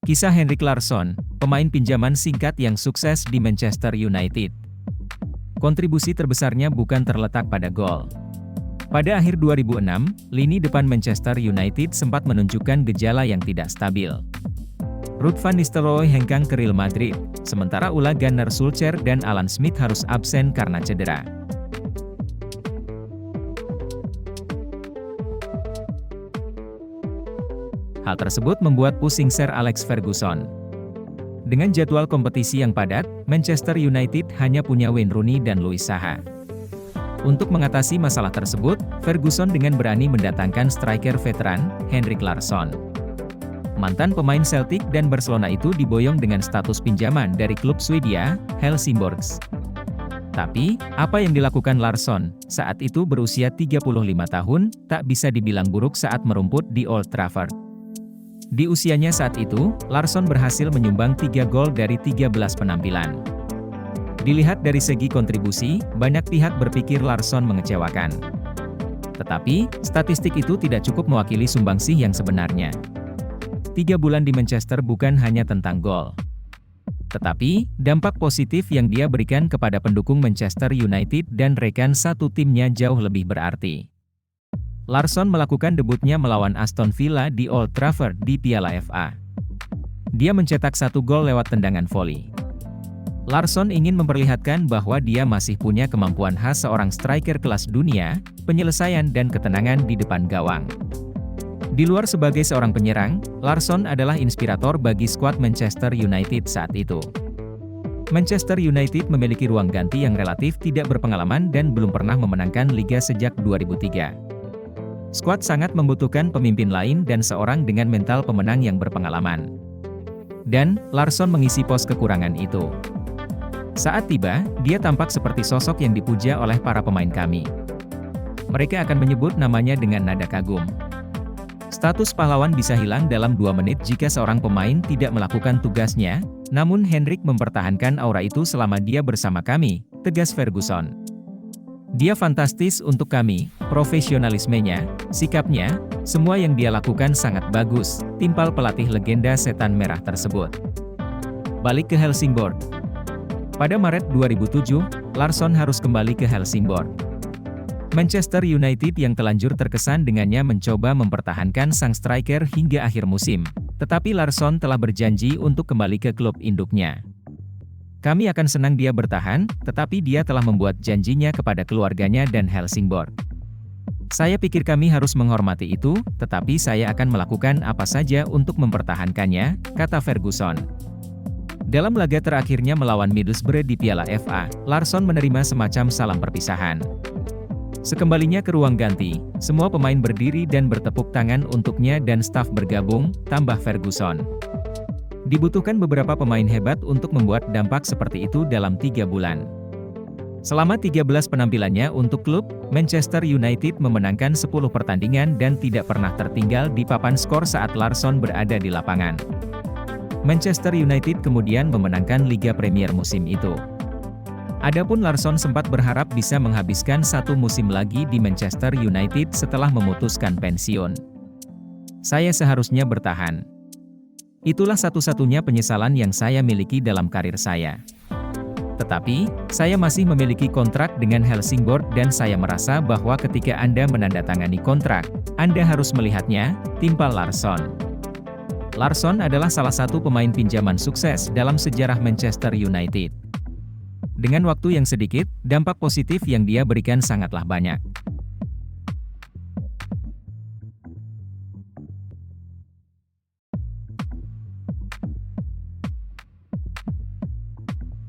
Kisah Henrik Larsson, pemain pinjaman singkat yang sukses di Manchester United. Kontribusi terbesarnya bukan terletak pada gol. Pada akhir 2006, lini depan Manchester United sempat menunjukkan gejala yang tidak stabil. Ruud van Nistelrooy hengkang ke Real Madrid, sementara Ole Gunnar Solskjaer dan Alan Smith harus absen karena cedera. Hal tersebut membuat pusing Sir Alex Ferguson. Dengan jadwal kompetisi yang padat, Manchester United hanya punya Wayne Rooney dan Louis Saha. Untuk mengatasi masalah tersebut, Ferguson dengan berani mendatangkan striker veteran, Henrik Larsson. Mantan pemain Celtic dan Barcelona itu diboyong dengan status pinjaman dari klub Swedia, Helsingborg. Tapi, apa yang dilakukan Larsson, saat itu berusia 35 tahun, tak bisa dibilang buruk saat merumput di Old Trafford. Di usianya saat itu, Larsson berhasil menyumbang 3 gol dari 13 penampilan. Dilihat dari segi kontribusi, banyak pihak berpikir Larsson mengecewakan. Tetapi, statistik itu tidak cukup mewakili sumbangsih yang sebenarnya. 3 bulan di Manchester bukan hanya tentang gol. Tetapi, dampak positif yang dia berikan kepada pendukung Manchester United dan rekan satu timnya jauh lebih berarti. Larsson melakukan debutnya melawan Aston Villa di Old Trafford di Piala FA. Dia mencetak 1 gol lewat tendangan voli. Larsson ingin memperlihatkan bahwa dia masih punya kemampuan khas seorang striker kelas dunia, penyelesaian dan ketenangan di depan gawang. Di luar sebagai seorang penyerang, Larsson adalah inspirator bagi skuad Manchester United saat itu. Manchester United memiliki ruang ganti yang relatif tidak berpengalaman dan belum pernah memenangkan liga sejak 2003. Skuad sangat membutuhkan pemimpin lain dan seorang dengan mental pemenang yang berpengalaman. Dan, Larsson mengisi pos kekurangan itu. Saat tiba, dia tampak seperti sosok yang dipuja oleh para pemain kami. Mereka akan menyebut namanya dengan nada kagum. Status pahlawan bisa hilang dalam 2 menit jika seorang pemain tidak melakukan tugasnya, namun Henrik mempertahankan aura itu selama dia bersama kami, tegas Ferguson. Dia fantastis untuk kami, profesionalismenya, sikapnya, semua yang dia lakukan sangat bagus, timpal pelatih legenda setan merah tersebut. Balik ke Helsingborg. Pada Maret 2007, Larsson harus kembali ke Helsingborg. Manchester United yang telanjur terkesan dengannya mencoba mempertahankan sang striker hingga akhir musim, tetapi Larsson telah berjanji untuk kembali ke klub induknya. Kami akan senang dia bertahan, tetapi dia telah membuat janjinya kepada keluarganya dan Helsingborg. Saya pikir kami harus menghormati itu, tetapi saya akan melakukan apa saja untuk mempertahankannya, kata Ferguson. Dalam laga terakhirnya melawan Middlesbrough di Piala FA, Larsson menerima semacam salam perpisahan. Sekembalinya ke ruang ganti, semua pemain berdiri dan bertepuk tangan untuknya dan staf bergabung, tambah Ferguson. Dibutuhkan beberapa pemain hebat untuk membuat dampak seperti itu dalam 3 bulan. Selama 13 penampilannya untuk klub, Manchester United memenangkan 10 pertandingan dan tidak pernah tertinggal di papan skor saat Larsson berada di lapangan. Manchester United kemudian memenangkan Liga Premier musim itu. Adapun Larsson sempat berharap bisa menghabiskan 1 musim lagi di Manchester United setelah memutuskan pensiun. Saya seharusnya bertahan. Itulah satu-satunya penyesalan yang saya miliki dalam karir saya. Tetapi, saya masih memiliki kontrak dengan Helsingborg dan saya merasa bahwa ketika Anda menandatangani kontrak, Anda harus melihatnya, timpal Larsson. Larsson adalah salah satu pemain pinjaman sukses dalam sejarah Manchester United. Dengan waktu yang sedikit, dampak positif yang dia berikan sangatlah banyak.